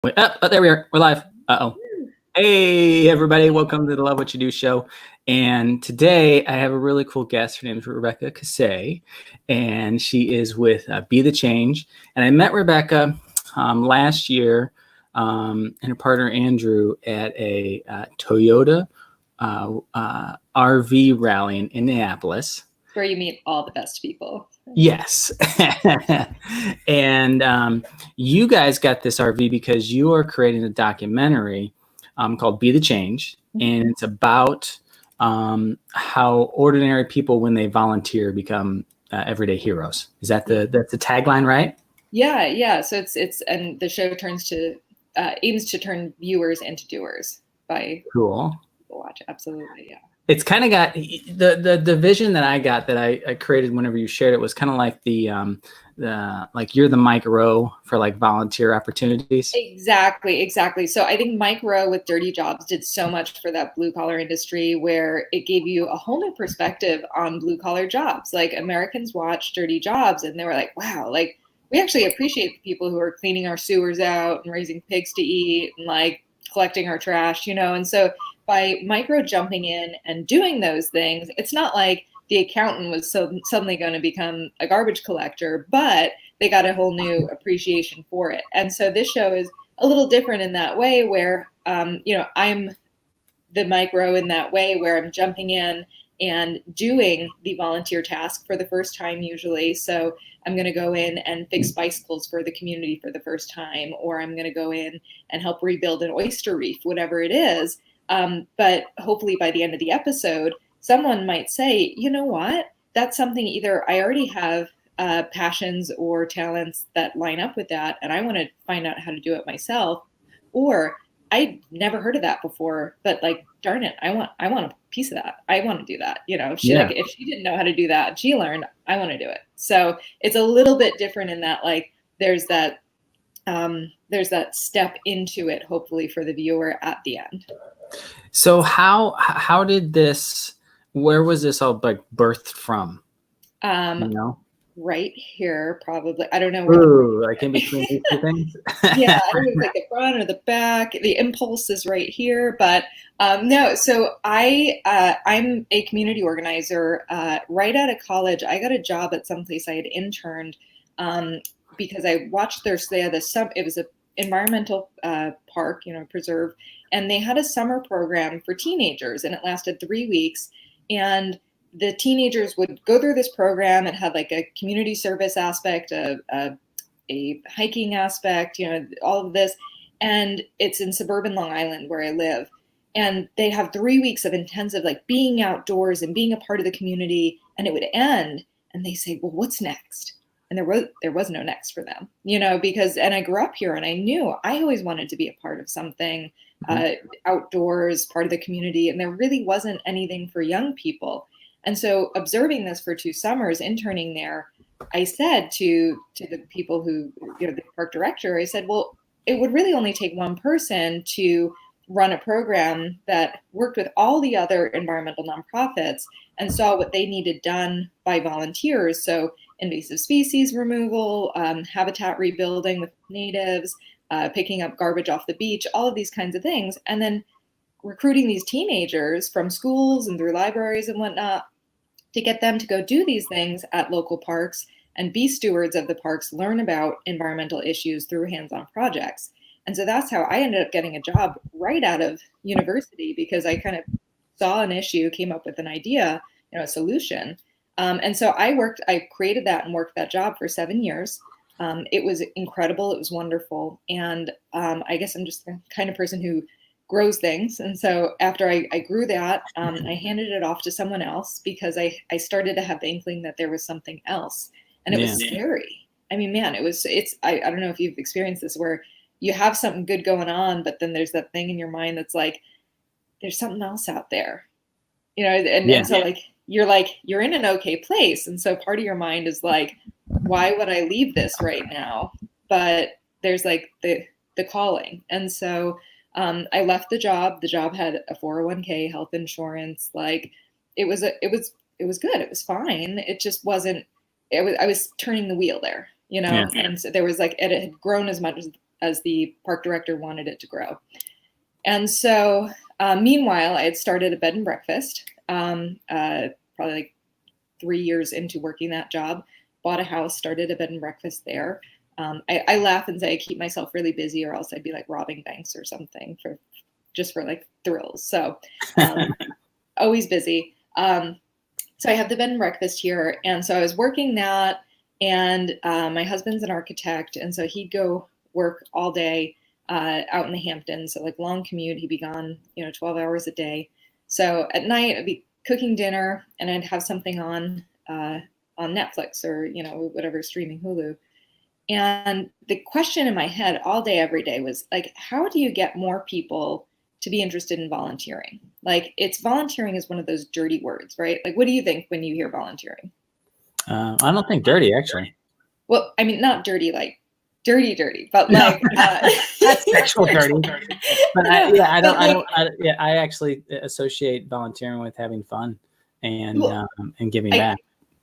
Wait, there we are. We're live. Uh-oh. Hey, everybody. Welcome to the Love What You Do show. And today I have a really cool guest. Her name is Rebecca Kassay, and she is with Be the Change. And I met Rebecca last year and her partner Andrew at a Toyota RV rally in Indianapolis. Where you meet all the best people. Yes. And you guys got this RV because you are creating a documentary called Be the Change. And it's about how ordinary people, when they volunteer, become everyday heroes. Is that that's the tagline, right? Yeah. So it's and the show aims to turn viewers into doers by Cool. watch. Absolutely. Yeah. It's kind of got the vision that I got that I created whenever you shared it was kind of like the like you're the Mike Rowe for like volunteer opportunities. Exactly. So I think Mike Rowe with Dirty Jobs did so much for that blue collar industry where it gave you a whole new perspective on blue collar jobs. Like Americans watched Dirty Jobs and they were like, wow, like we actually appreciate the people who are cleaning our sewers out and raising pigs to eat and like collecting our trash, and so by Mike Rowe jumping in and doing those things, it's not like the accountant was suddenly going to become a garbage collector, but they got a whole new appreciation for it. And so this show is a little different in that way where, I'm the Mike Rowe in that way where I'm jumping in and doing the volunteer task for the first time usually. So I'm going to go in and fix bicycles for the community for the first time, or I'm going to go in and help rebuild an oyster reef, whatever it is. But hopefully by the end of the episode, someone might say, you know what, that's something either I already have passions or talents that line up with that, and I want to find out how to do it myself, or I never heard of that before, but like, darn it, I want a piece of that. I want to do that. If she didn't know how to do that, and she learned, I want to do it. So it's a little bit different in that, like, there's that step into it, hopefully for the viewer at the end. So how did this? Where was this all like birthed from? Right here, probably. I don't know. Ooh, like in between these two things. Yeah, I don't know if it's like the front or the back. The impulse is right here, but no. So I'm a community organizer. Right out of college, I got a job at some place I had interned because I watched it was an environmental park, preserve, and they had a summer program for teenagers, and it lasted 3 weeks, and the teenagers would go through this program. It had like a community service aspect, a hiking aspect, all of this. And it's in suburban Long Island where I live. And they have 3 weeks of intensive, like being outdoors and being a part of the community. And it would end and they say, well, what's next? And there was no next for them, and I grew up here and I knew I always wanted to be a part of something outdoors, part of the community. And there really wasn't anything for young people. And so observing this for 2 summers, interning there, I said to the people who, the park director, I said, well, it would really only take one person to run a program that worked with all the other environmental nonprofits and saw what they needed done by volunteers. So invasive species removal, habitat rebuilding with natives, picking up garbage off the beach, all of these kinds of things. And then recruiting these teenagers from schools and through libraries and whatnot to get them to go do these things at local parks and be stewards of the parks, learn about environmental issues through hands-on projects. And so that's how I ended up getting a job right out of university, because I kind of saw an issue, came up with an idea, a solution. And so I created that and worked that job for 7 years. It was incredible. It was wonderful. And I guess I'm just the kind of person who grows things. And so after I grew that, I handed it off to someone else because I started to have the inkling that there was something else. And it was scary. I mean, man, I don't know if you've experienced this where you have something good going on, but then there's that thing in your mind that's like, there's something else out there, and so you're in an okay place. And so part of your mind is like, why would I leave this right now? But there's like the calling. And so I left the job. The job had a 401k, health insurance. Like it was good. It was fine. It just wasn't. I was turning the wheel there, And so there was like it had grown as much as the park director wanted it to grow. And so meanwhile, I had started a bed and breakfast, probably like 3 years into working that job, bought a house, started a bed and breakfast there. I laugh and say I keep myself really busy, or else I'd be like robbing banks or something just for like thrills. So always busy. So I have the bed and breakfast here. And so I was working that, and my husband's an architect. And so he'd go work all day out in the Hamptons. So like long commute, he'd be gone, 12 hours a day. So at night I'd be cooking dinner, and I'd have something on Netflix or, whatever, streaming, Hulu. And the question in my head all day, every day was like, how do you get more people to be interested in volunteering? Like, volunteering is one of those dirty words, right? Like, what do you think when you hear volunteering? I don't think dirty, actually. Well, I mean, not dirty, like dirty, but like that's sexual dirty. But I actually associate volunteering with having fun and giving back.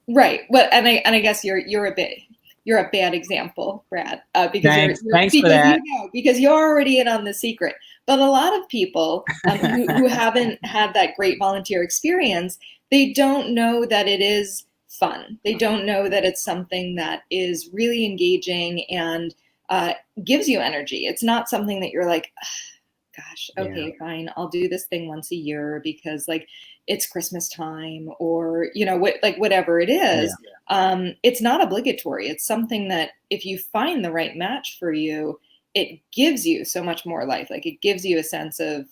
Right. Well, and I guess you're a bad example, Brad, because thanks for that. Because you're already in on the secret. But a lot of people who haven't had that great volunteer experience, they don't know that it is fun. They don't know that it's something that is really engaging and gives you energy. It's not something that you're like, gosh, okay, fine, I'll do this thing once a year because like it's Christmas time, or whatever it is. It's not obligatory. It's something that if you find the right match for you, it gives you so much more life. Like, it gives you a sense of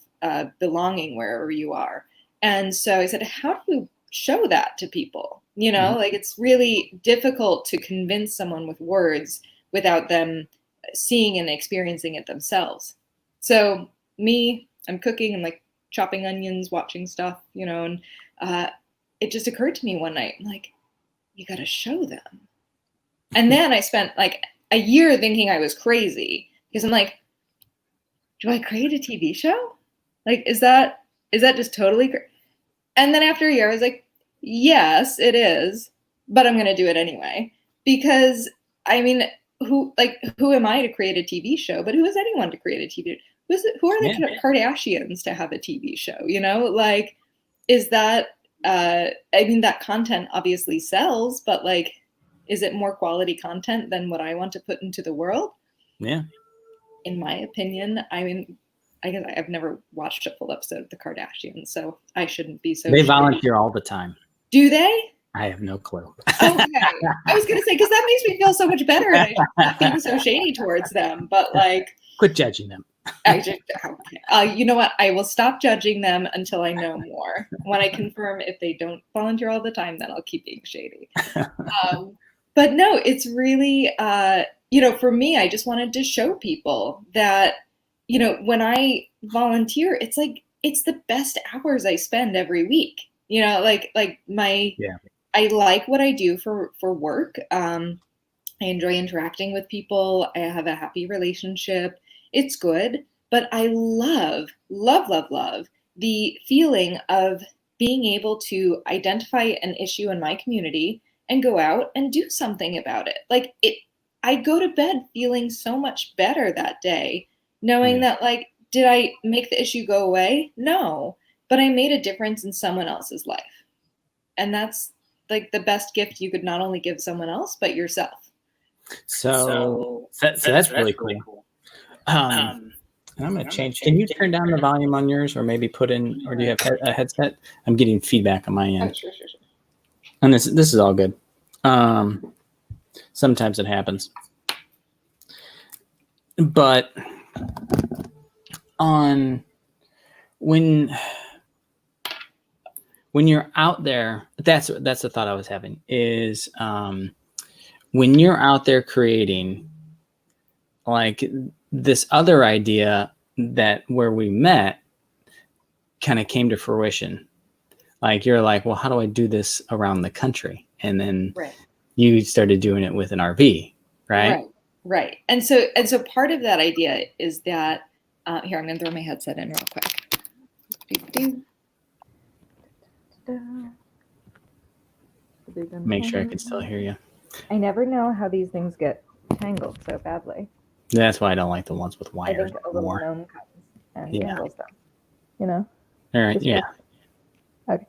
belonging wherever you are. And so I said, how do you show that to people? Like, it's really difficult to convince someone with words without them seeing and experiencing it themselves. So I'm cooking and like chopping onions, watching stuff, and it just occurred to me one night, I'm like, you got to show them. And then I spent like a year thinking I was crazy, because I'm like, do I create a TV show? Like, is that just totally crazy? And then after a year, I was like, yes, it is, but I'm going to do it anyway. Because I mean, who am I to create a TV show? But who is anyone to create a TV show? Who are the Kardashians to have a TV show? Like, is that, that content obviously sells, but like, is it more quality content than what I want to put into the world? Yeah. In my opinion, I mean, I guess I've never watched a full episode of the Kardashians, so I shouldn't be so. They volunteer all the time. Do they? I have no clue. Okay. I was going to say, because that makes me feel so much better, and I should not being so shady towards them, but like. Quit judging them. You know what? I will stop judging them until I know more. When I confirm if they don't volunteer all the time, then I'll keep being shady. But no, it's really, for me, I just wanted to show people that, when I volunteer, it's like, it's the best hours I spend every week. I like what I do for work. I enjoy interacting with people. I have a happy relationship. It's good, but I love the feeling of being able to identify an issue in my community and go out and do something about it. Like, I go to bed feeling so much better that day, knowing that, like, did I make the issue go away? No, but I made a difference in someone else's life. And that's like the best gift you could not only give someone else, but yourself. So that's really cool. I'm going to change. Can you turn down the volume on yours, or maybe put in, or do you have a headset? I'm getting feedback on my end. Oh, sure. And this is all good. Sometimes it happens. But when you're out there, that's the thought I was having is when you're out there creating, like, this other idea that where we met kind of came to fruition. Like, you're like, well, how do I do this around the country? And then you started doing it with an RV, right? Right. And so part of that idea is that, here, I'm going to throw my headset in real quick. Make sure I can still hear you. I never know how these things get tangled so badly. That's why I don't like the ones with I wires think a little anymore. gnome comes and Yeah. handles them. You know. All right. Just Yeah. Okay.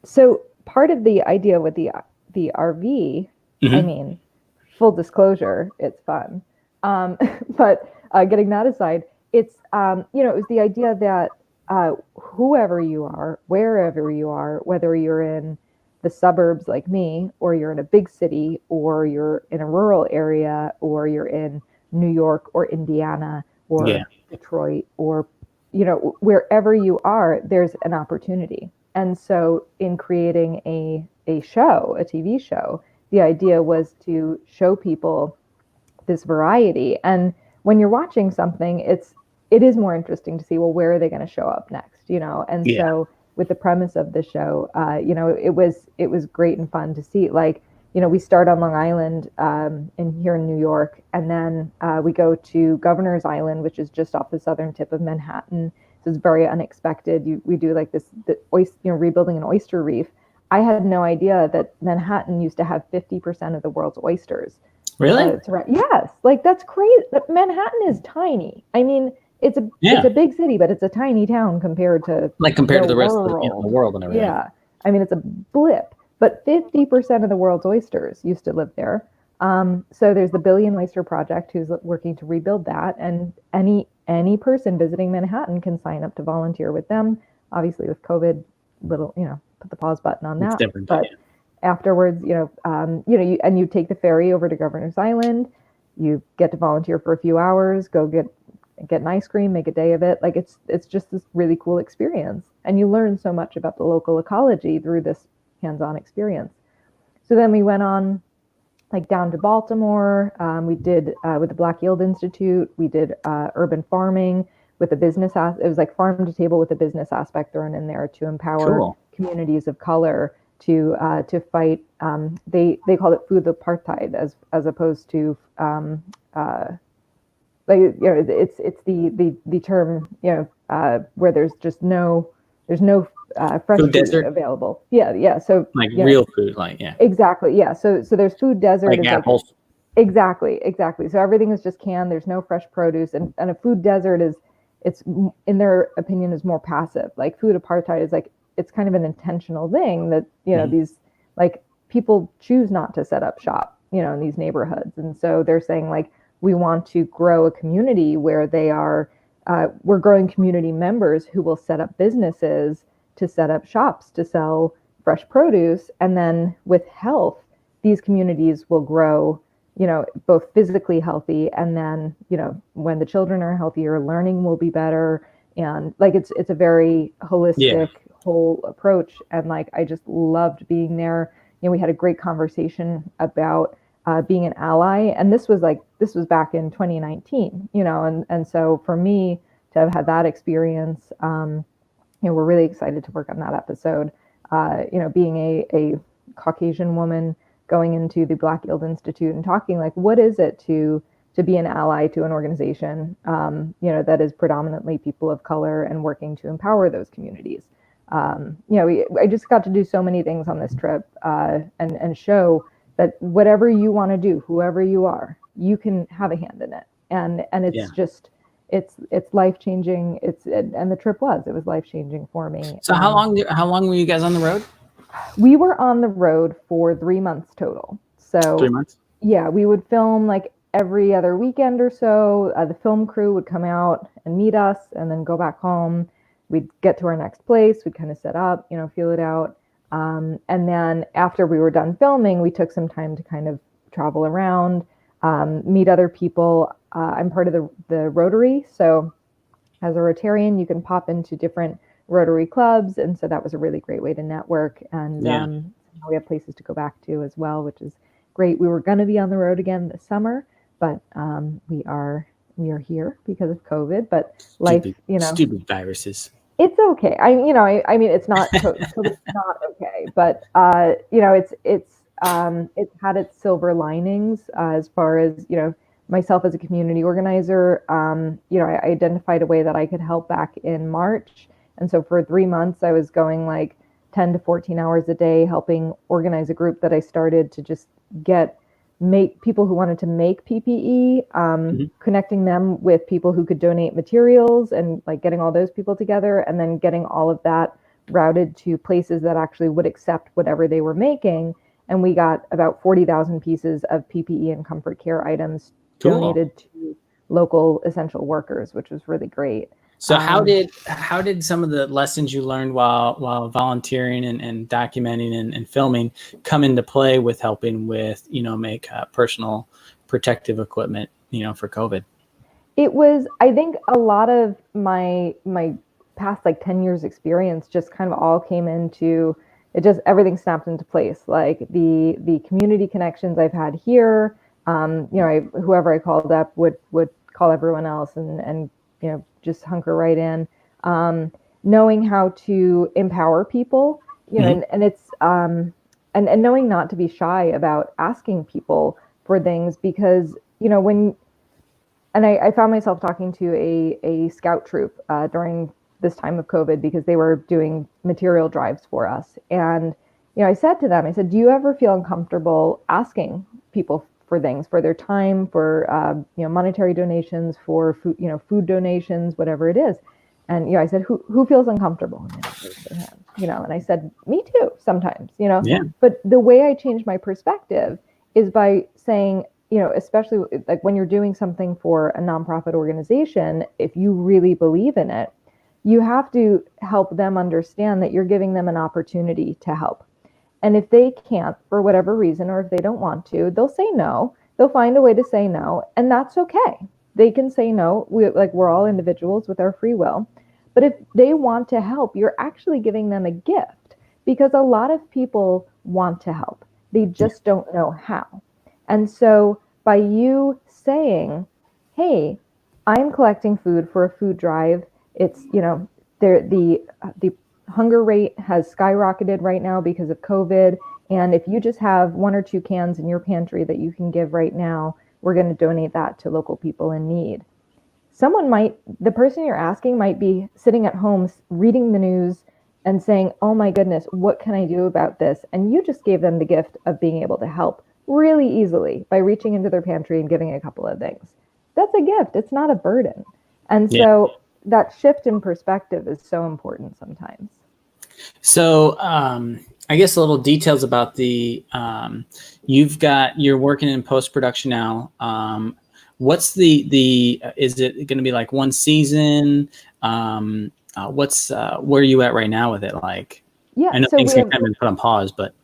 So part of the idea with the RV, I mean, full disclosure, it's fun. But getting that aside, it's it was the idea that whoever you are, wherever you are, whether you're in the suburbs like me, or you're in a big city, or you're in a rural area, or you're in New York or Indiana or Detroit, or wherever you are, there's an opportunity. And so in creating a show, a TV show, the idea was to show people this variety. And when you're watching something, it is more interesting to see, well, where are they going to show up next, And so with the premise of the show, it was great and fun to see. Like, we start on Long Island here in New York, and then we go to Governor's Island, which is just off the southern tip of Manhattan. So it's very unexpected. We do like rebuilding an oyster reef. I had no idea that Manhattan used to have 50% of the world's oysters. Really? Yes, like that's crazy. Manhattan is tiny. I mean, it's a big city, but it's a tiny town compared to the rest of the world and everything. Yeah, I mean, it's a blip. But 50% of the world's oysters used to live there. So there's the Billion Oyster Project, who's working to rebuild that, and any person visiting Manhattan can sign up to volunteer with them. Obviously, with COVID, put the pause button on that. But afterwards, you take the ferry over to Governor's Island. You get to volunteer for a few hours. Go get an ice cream, make a day of it. Like it's just this really cool experience, and you learn so much about the local ecology through this hands-on experience. So then we went on like down to Baltimore. We did with the Black Yield Institute, we did urban farming with a business. It was like farm to table with a business aspect thrown in there to empower communities of color to fight. They called it food apartheid as opposed to it's the term where there's no fresh food desert available. Yeah. So like real food, exactly. Yeah. So there's food desert. Like apples. Exactly. So everything is just canned. There's no fresh produce, and a food desert it's in their opinion is more passive. Like food apartheid is like it's kind of an intentional thing that these like people choose not to set up shop in these neighborhoods, and so they're saying like we want to grow a community where they are. We're growing community members who will set up businesses to set up shops to sell fresh produce. And then with health, these communities will grow, both physically healthy. And then, when the children are healthier, learning will be better. And like, it's a very holistic whole approach. And like, I just loved being there. We had a great conversation about being an ally. And this was back in 2019, and so for me to have had that experience, we're really excited to work on that episode. Being a Caucasian woman going into the Black Yield Institute and talking like, what is it to be an ally to an organization, that is predominantly people of color and working to empower those communities. I just got to do so many things on this trip, and show that whatever you want to do, whoever you are, you can have a hand in it. And it's just, it's life-changing. And the trip was life-changing for me. So how long were you guys on the road? We were on the road for 3 months total. So 3 months? Yeah, we would film like every other weekend or so. The film crew would come out and meet us and then go back home. We'd get to our next place. We'd kind of set up, feel it out. And then after we were done filming, we took some time to kind of travel around, meet other people. I'm part of the Rotary. So as a Rotarian, you can pop into different Rotary clubs. And so that was a really great way to network. And we have places to go back to as well, which is great. We were going to be on the road again this summer, but we are here because of COVID. But life, stupid viruses. It's okay. I mean, it's not totally not okay, but it's had its silver linings as far as myself as a community organizer. I identified a way that I could help back in March, and so for 3 months I was going like 10 to 14 hours a day helping organize a group that I started to just get make people who wanted to make PPE, connecting them with people who could donate materials, and like getting all those people together, and then getting all of that routed to places that actually would accept whatever they were making. And we got about 40,000 pieces of PPE and comfort care items donated to local essential workers, which was really great. So how did some of the lessons you learned while volunteering and documenting and filming come into play with helping with, make personal protective equipment, for COVID? It was, I think, a lot of my past like 10 years experience just kind of all came into it. Just everything snapped into place. Like the community connections I've had here, whoever I called up would call everyone else and just hunker right in. Knowing how to empower people, and it's and knowing not to be shy about asking people for things, because I found myself talking to a scout troop during this time of COVID, because they were doing material drives for us. And, I said to them, do you ever feel uncomfortable asking people for things, for their time, for, monetary donations, for food, food donations, whatever it is? And, I said, who feels uncomfortable? And they raised their hand, and I said, me too, sometimes, Yeah. But the way I changed my perspective is by saying, especially like when you're doing something for a nonprofit organization, if you really believe in it, you have to help them understand that you're giving them an opportunity to help. And if they can't, for whatever reason, or if they don't want to, they'll say no. They'll find a way to say no, and that's okay. They can say no. We're all individuals with our free will. But if they want to help, you're actually giving them a gift, because a lot of people want to help. They just don't know how. And so by you saying, hey, I'm collecting food for a food drive, it's, the hunger rate has skyrocketed right now because of COVID. And if you just have 1 or 2 cans in your pantry that you can give right now, we're going to donate that to local people in need. The person you're asking might be sitting at home reading the news and saying, oh my goodness, what can I do about this? And you just gave them the gift of being able to help really easily by reaching into their pantry and giving a couple of things. That's a gift. It's not a burden. And so that shift in perspective is so important sometimes. So I guess a little details about the you're working in post-production now. What's the is it going to be like one season? Where are you at right now with it? Like, I know things can kind of put on pause, but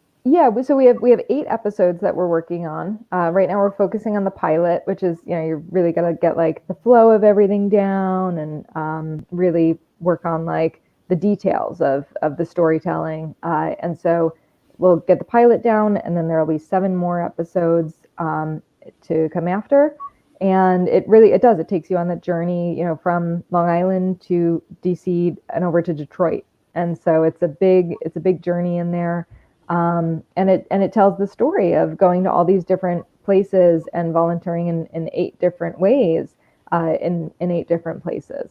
so we have 8 episodes that we're working on. Right now we're focusing on the pilot, which is, you're really going to get like the flow of everything down and really work on like the details of the storytelling. And so we'll get the pilot down, and then there'll be 7 more episodes to come after. And it takes you on that journey, from Long Island to DC and over to Detroit. And so it's a big journey in there. And it tells the story of going to all these different places and volunteering in 8 different ways, in 8 different places.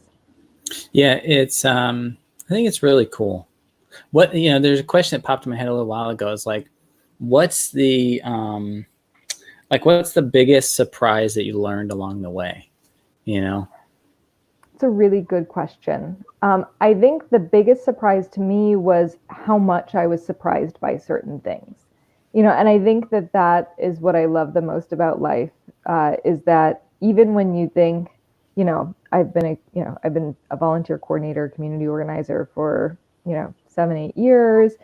Yeah, it's I think it's really cool. There's a question that popped in my head a little while ago. It's like, what's the biggest surprise that you learned along the way? It's a really good question. I think the biggest surprise to me was how much I was surprised by certain things, and I think that is what I love the most about life, is that even when you think, I've been a volunteer coordinator, community organizer for, 7-8 years.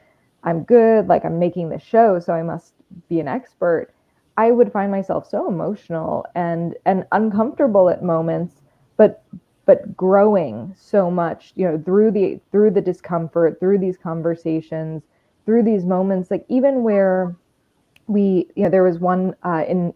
I'm good. Like, I'm making the show, so I must be an expert. I would find myself so emotional and uncomfortable at moments, but growing so much, through the discomfort, through these conversations, through these moments, like even where there was one in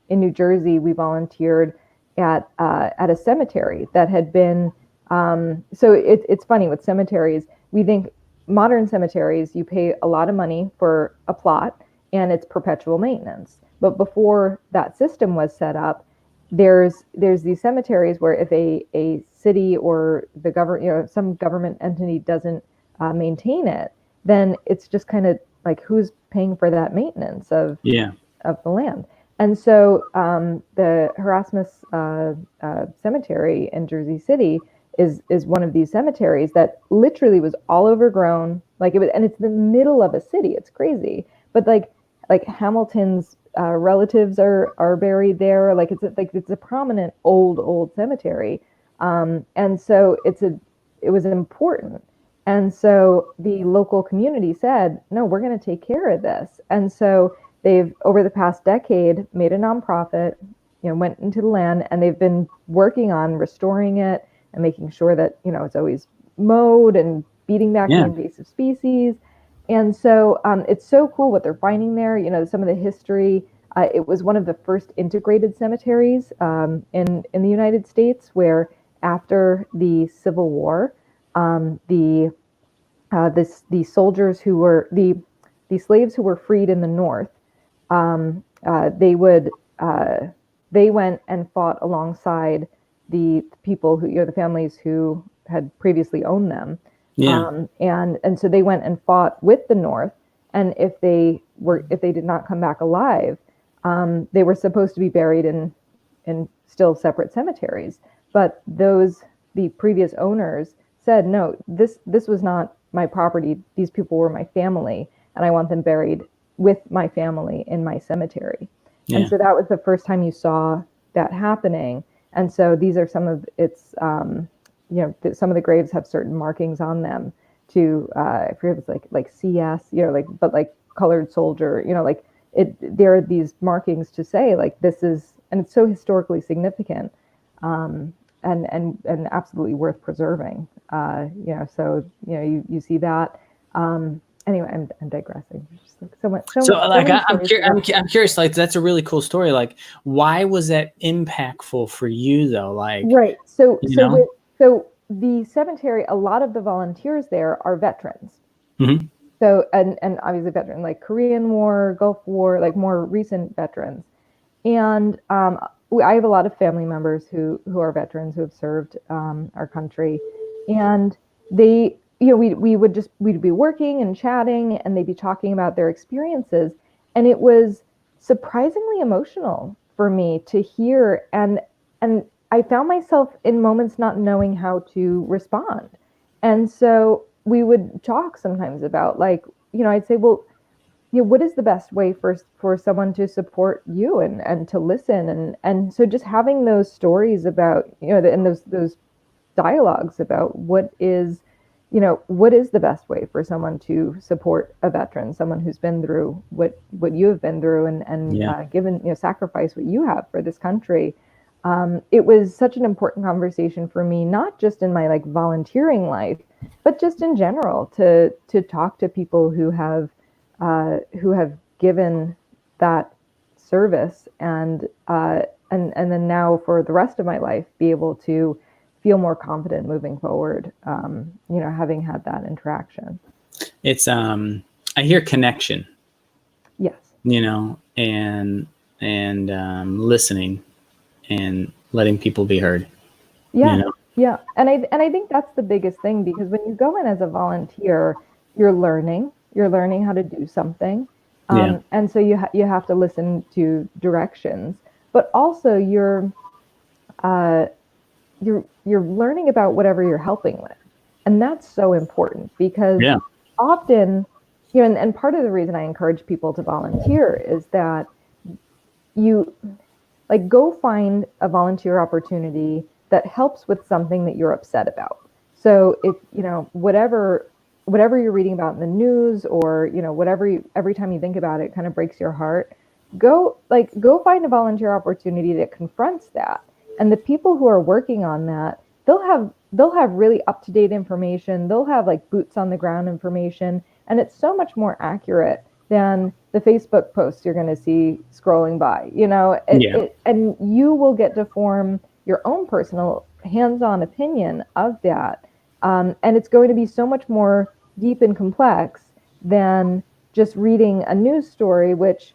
New Jersey, we volunteered at a cemetery that had been, so it's funny with cemeteries, we think modern cemeteries, you pay a lot of money for a plot and it's perpetual maintenance. But before that system was set up, there's these cemeteries where if a city or the government, some government entity doesn't maintain it, then it's just kind of like, who's paying for that maintenance of of the land. And so the Harassment Cemetery in Jersey City is one of these cemeteries that literally was all overgrown, like it was, and it's in the middle of a city. It's crazy, but like Hamilton's relatives are buried there. Like it's a prominent old cemetery, and so it was important. And so the local community said, no, we're going to take care of this. And so they've, over the past decade, made a nonprofit, went into the land, and they've been working on restoring it and making sure that, it's always mowed and beating back the invasive species. And so it's so cool what they're finding there. Some of the history. It was one of the first integrated cemeteries in the United States, where after the Civil War, the soldiers who were the slaves who were freed in the North, they went and fought alongside the people who, the families who had previously owned them. And so they went and fought with the North. And if they did not come back alive, they were supposed to be buried in still separate cemeteries. But the previous owners said, no, this was not my property. These people were my family, and I want them buried with my family in my cemetery. And so that was the first time you saw that happening. And so these are some of its, some of the graves have certain markings on them to, I forget if it's like CS, but like colored soldier, there are these markings to say like this is, and it's so historically significant, and absolutely worth preserving. So you see that. Anyway, I'm digressing. Just like so much. I'm curious. Like that's a really cool story. Like, why was that impactful for you though? Like, right. So the cemetery, a lot of the volunteers there are veterans. Mm-hmm. So and obviously veteran, like Korean War, Gulf War, like more recent veterans. And I have a lot of family members who are veterans who have served our country, and they, we'd be working and chatting, and they'd be talking about their experiences, and it was surprisingly emotional for me to hear, and I found myself in moments not knowing how to respond, and so we would talk sometimes about like, I'd say, well, what is the best way for someone to support you and to listen, and so just having those stories about, and those dialogues about what is the best way for someone to support a veteran, someone who's been through what you have been through, and given, sacrifice what you have for this country. It was such an important conversation for me, not just in my like volunteering life, but just in general, to talk to people who have given that service, and then now for the rest of my life be able to feel more confident moving forward, having had that interaction. It's I hear connection. Yes. And listening and letting people be heard. Yeah. Yeah. And I think that's the biggest thing, because when you go in as a volunteer, you're learning how to do something. And so you have to listen to directions, but also you're learning about whatever you're helping with. And that's so important, because often, and part of the reason I encourage people to volunteer is that you like go find a volunteer opportunity that helps with something that you're upset about. So if, whatever you're reading about in the news, or, every time you think about it kind of breaks your heart, go find a volunteer opportunity that confronts that. And the people who are working on that, they'll have really up-to-date information. They'll have like boots on the ground information, and it's so much more accurate than the Facebook posts you're going to see scrolling by, and you will get to form your own personal hands-on opinion of that. And it's going to be so much more deep and complex than just reading a news story, which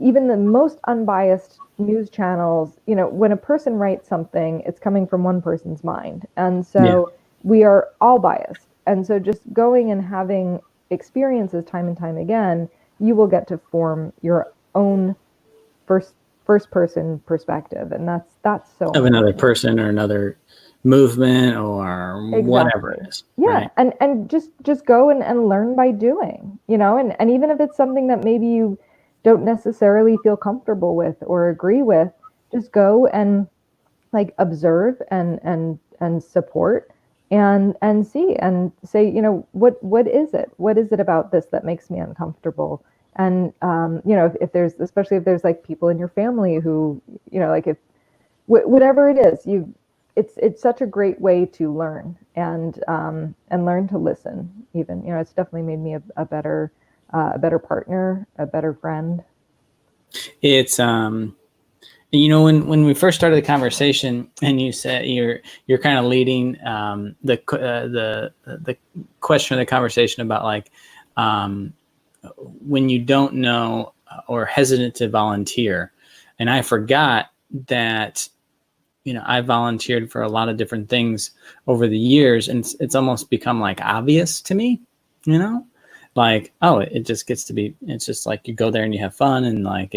even the most unbiased news channels, when a person writes something, it's coming from one person's mind. And so we are all biased. And so just going and having experiences time and time again, you will get to form your own first person perspective, and that's so of another person or another movement or whatever it is. Yeah, right? and just go and learn by doing, and even if it's something that maybe you don't necessarily feel comfortable with or agree with, just go and like observe and support and see and say, what is it about this that makes me uncomfortable? And if there's, especially if there's like people in your family who, like if whatever it is, it's such a great way to learn and learn to listen. Even, it's definitely made me a better partner, a better friend. It's when we first started the conversation, and you said you're kind of leading the question of the conversation about like when you don't know or hesitant to volunteer, and I forgot that I volunteered for a lot of different things over the years, and it's almost become like obvious to me, like, oh, it just gets to be, it's just like you go there and you have fun, and like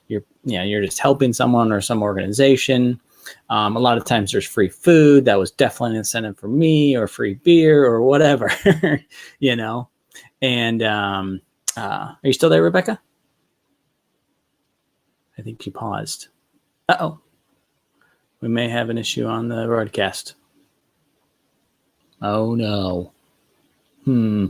you're just helping someone or some organization. A lot of times there's free food. That was definitely an incentive for me, or free beer or whatever, and are you still there, Rebecca? I think you paused. Uh-oh. We may have an issue on the broadcast. Oh no. I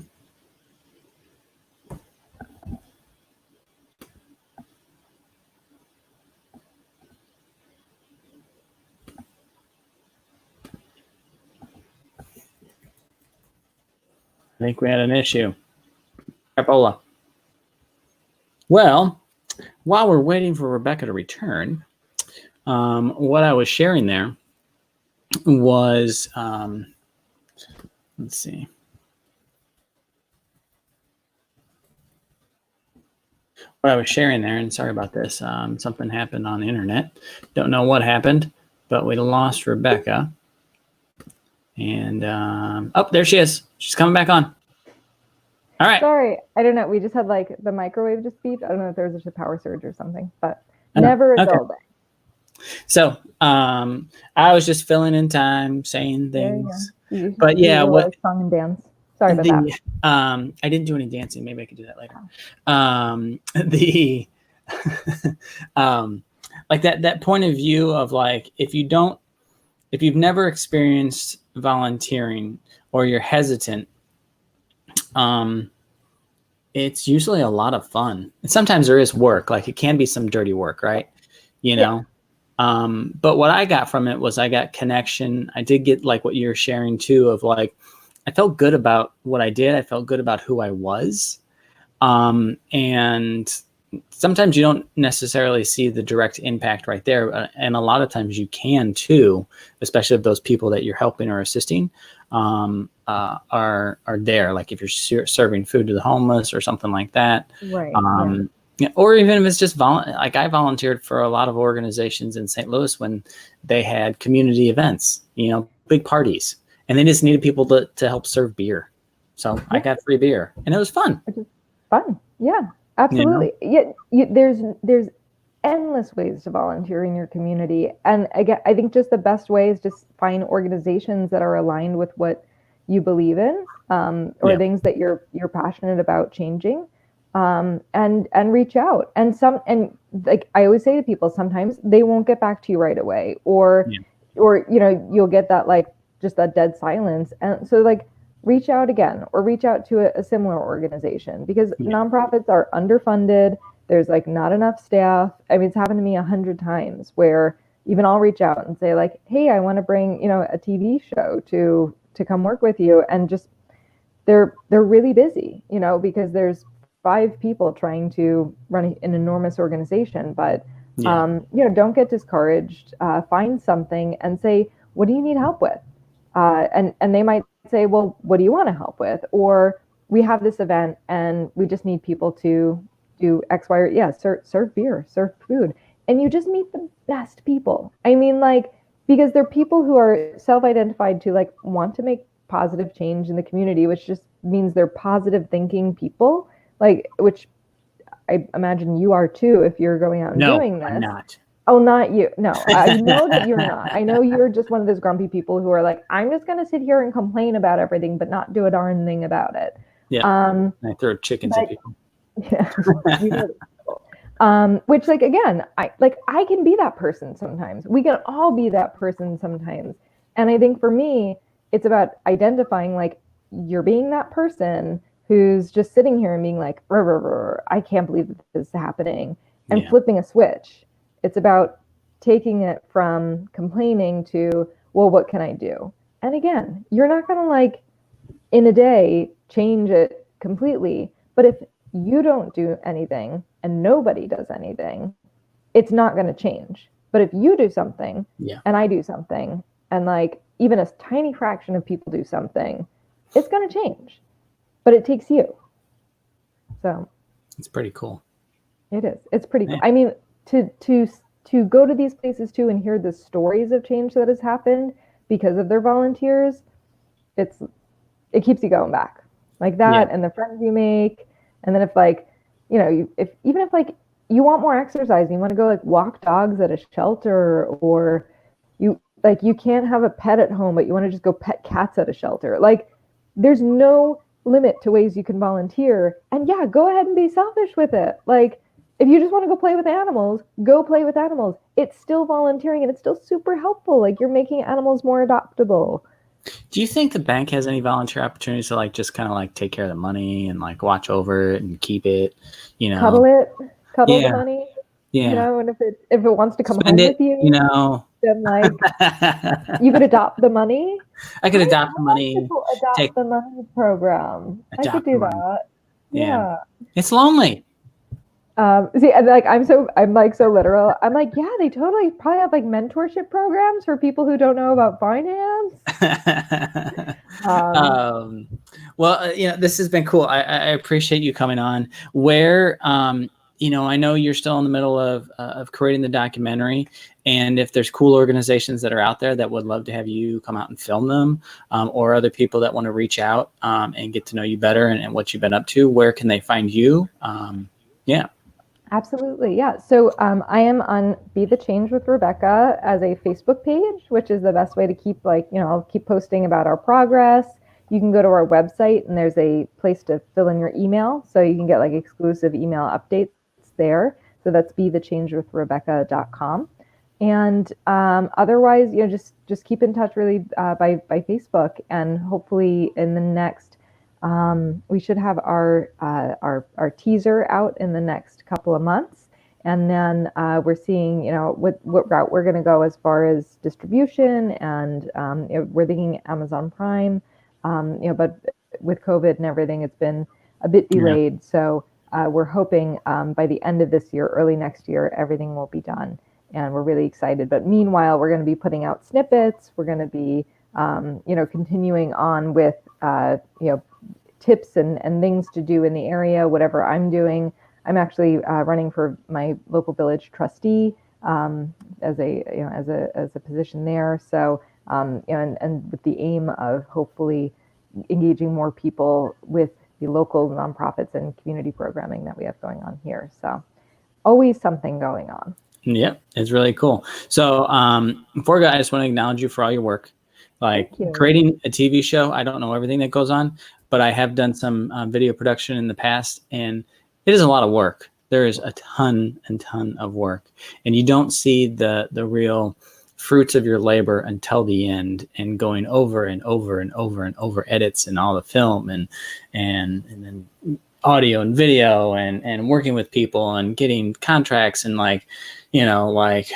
think we had an issue. Crapola. Well, while we're waiting for Rebecca to return, what I was sharing there was, let's see. What I was sharing there, and sorry about this, something happened on the internet. Don't know what happened, but we lost Rebecca. And, oh, there she is. She's coming back on. All right. Sorry, I don't know. We just had like the microwave just beeped. I don't know if there was just a power surge or something, but never a dull day. So I was just filling in time, saying things. But yeah, what song and dance. Sorry about that. I didn't do any dancing. Maybe I could do that later. Like that point of view of like, if you've never experienced volunteering or you're hesitant, it's usually a lot of fun. And sometimes there is work, like it can be some dirty work, right? Yeah. But what I got from it was I got connection. I did get like what you're sharing too, of like, I felt good about what I did. I felt good about who I was. And sometimes you don't necessarily see the direct impact right there. And a lot of times you can too, especially if those people that you're helping or assisting are there. Like if you're serving food to the homeless or something like that. Right. Or even if it's just like I volunteered for a lot of organizations in St. Louis when they had community events, big parties, and they just needed people to help serve beer. So I got free beer, and it was fun. Fun. Yeah, absolutely. Yeah. There's endless ways to volunteer in your community. And again, I think just the best way is just find organizations that are aligned with what you believe in, or things that you're passionate about changing. And reach out. And like I always say to people, sometimes they won't get back to you right away, or you'll get that like just that dead silence. And so like reach out again, or reach out to a similar organization, because nonprofits are underfunded. There's like not enough staff. I mean, it's happened to me 100 times where even I'll reach out and say like, hey, I want to bring, a TV show to come work with you. And just, they're really busy, because there's 5 people trying to run an enormous organization, but don't get discouraged. Find something and say, what do you need help with? And they might say, well, what do you want to help with? Or we have this event and we just need people to do X, Y, or serve beer, serve food. And you just meet the best people. I mean, like, because they're people who are self-identified to like want to make positive change in the community, which just means they're positive thinking people. Like, which I imagine you are too if you're going out and doing this. I'm not. Oh, not you. No, I know that you're not. I know you're just one of those grumpy people who are like, I'm just going to sit here and complain about everything, but not do a darn thing about it. Yeah. I throw chickens at people. Yeah. Which, like, again, I can be that person sometimes. We can all be that person sometimes. And I think for me, it's about identifying, like, you're being that person who's just sitting here and being like, I can't believe that this is happening, and flipping a switch. It's about taking it from complaining to, well, what can I do? And again, you're not going to, like, in a day change it completely. But if you don't do anything and nobody does anything, it's not going to change. But if you do something and I do something, and, like, even a tiny fraction of people do something, it's going to change. But it takes you. So it's pretty cool. It is. It's pretty cool. I mean, to go to these places too and hear the stories of change that has happened because of their volunteers, it keeps you going back, like that, and the friends you make. And then if, like, you know, even if like you want more exercise, you want to go, like, walk dogs at a shelter, or you can't have a pet at home, but you want to just go pet cats at a shelter. Like, there's no limit to ways you can volunteer. And go ahead and be selfish with it. Like, if you just want to go play with animals, go play with animals. It's still volunteering, and it's still super helpful. Like, you're making animals more adoptable. Do you think the bank has any volunteer opportunities to, like, just kind of, like, take care of the money and, like, watch over it and keep it, you know? Cuddle the money. Yeah. You know, and if it wants to come Spend home it, with you, you know, then, like, you could adopt the money. I could adopt the money. Adopt the money program. I could do that. Yeah. It's lonely. See, and, like, I'm so literal. I'm like, yeah, they totally probably have, like, mentorship programs for people who don't know about finance. Well, you know, this has been cool. I appreciate you coming on. Where, you know, I know you're still in the middle of creating the documentary, and if there's cool organizations that are out there that would love to have you come out and film them, or other people that want to reach out and get to know you better and what you've been up to, where can they find you? Absolutely. Yeah. So I am on Be the Change with Rebecca as a Facebook page, which is the best way to keep, like, you know, I'll keep posting about our progress. You can go to our website, and there's a place to fill in your email, so you can get, like, exclusive email updates there. So that's bethechangewithrebecca.com. And otherwise, you know, just keep in touch really by Facebook, and hopefully in the next we should have our teaser out in the next couple of months, and then we're seeing, you know, what route we're going to go as far as distribution, and you know, we're thinking Amazon Prime, you know, but with COVID and everything, it's been a bit delayed. So we're hoping by the end of this year, early next year, everything will be done, and we're really excited. But meanwhile, we're going to be putting out snippets. We're going to be you know, continuing on with you know, tips and things to do in the area, whatever I'm doing. I'm actually running for my local village trustee as a position there. So you know, and with the aim of hopefully engaging more people with the local nonprofits and community programming that we have going on here. So always something going on. Yep, it's really cool. So before I go, I just want to acknowledge you for all your work. Like, creating a TV show, I don't know everything that goes on, but I have done some video production in the past, and it is a lot of work. There is a ton of work, and you don't see the real fruits of your labor until the end, and going over and over and over and over edits and all the film and then audio and video and working with people and getting contracts and, like, you know, like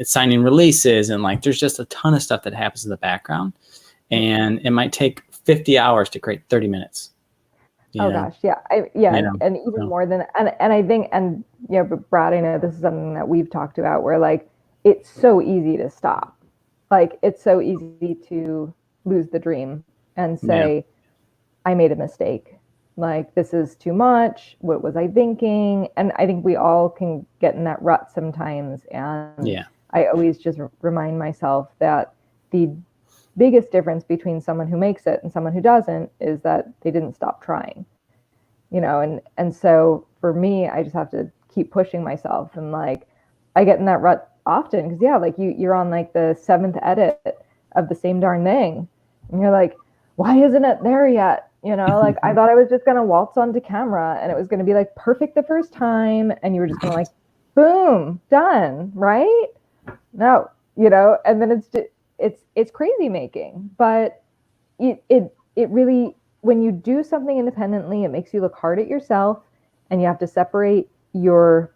signing releases, and, like, there's just a ton of stuff that happens in the background, and it might take 50 hours to create 30 minutes. Gosh, yeah, and even more than, and I think, and you know, but Brad, I know this is something that we've talked about, where, like, it's so easy to stop, like, it's so easy to lose the dream and say, I made a mistake. Like, this is too much. What was I thinking? And I think we all can get in that rut sometimes. And I always just remind myself that the biggest difference between someone who makes it and someone who doesn't is that they didn't stop trying. and so for me, I just have to keep pushing myself, and like I get in that rut often because like you're on like the 7th edit of the same darn thing, and you're like, why isn't it there yet? Like I thought I was just gonna waltz onto camera and it was gonna be like perfect the first time, and you were just gonna like, boom, done, right? No, and then it's crazy making, but it really, when you do something independently, it makes you look hard at yourself, and you have to separate your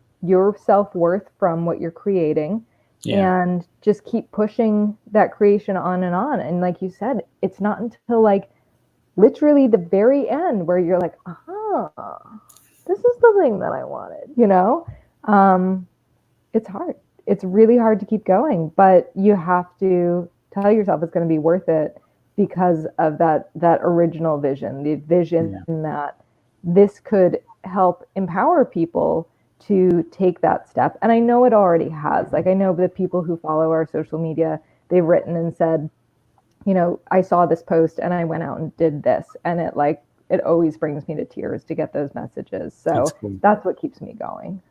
self-worth from what you're creating, and just keep pushing that creation on and on. And like you said, it's not until like literally the very end where you're like, this is the thing that I wanted, it's hard. It's really hard to keep going, but you have to tell yourself it's going to be worth it because of that original vision, the vision that this could help empower people to take that step. And I know it already has. Like I know the people who follow our social media, they've written and said, I saw this post and I went out and did this. And it always brings me to tears to get those messages. So that's what keeps me going.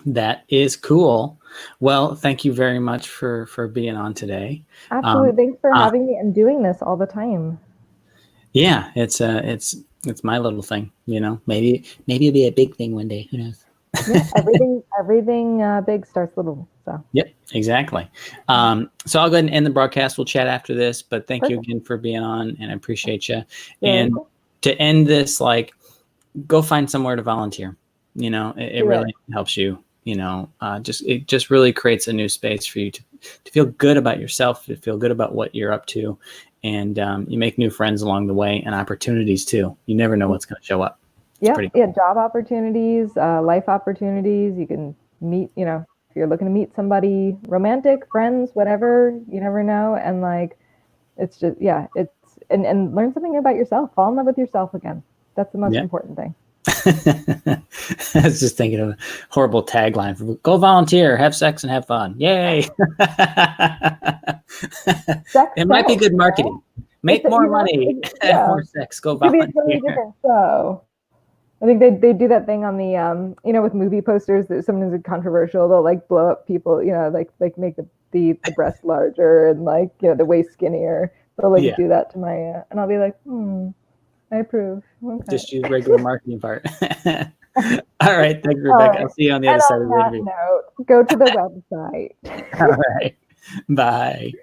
That is cool. Well, thank you very much for being on today. Absolutely. Thanks for having me and doing this all the time. Yeah, it's my little thing, maybe it'll be a big thing one day. Who knows? Yeah, everything big starts little. So. Yep, exactly. So I'll go ahead and end the broadcast. We'll chat after this, but thank you again for being on, and I appreciate you. Yeah, and to end this, like, go find somewhere to volunteer. It really helps you. It just really creates a new space for you to feel good about yourself, to feel good about what you're up to, and you make new friends along the way, and opportunities too. You never know what's going to show up. Cool. Job opportunities, life opportunities. You can meet, if you're looking to meet somebody romantic, friends, whatever, you never know. And like, it's just, and learn something about yourself, fall in love with yourself again. That's the most important thing. I was just thinking of a horrible tagline for go volunteer, have sex and have fun. Yay. It might be good marketing. Make more money, have more sex, go volunteer. Totally different show. I think they do that thing on the with movie posters that sometimes are controversial. They'll like blow up people, like make the breast larger and like the waist skinnier. They'll do that to my and I'll be like, I approve. Okay. Just use regular marketing part. All right, thanks, Rebecca. I'll see you on the other side of the interview. Go to the website. All right, bye.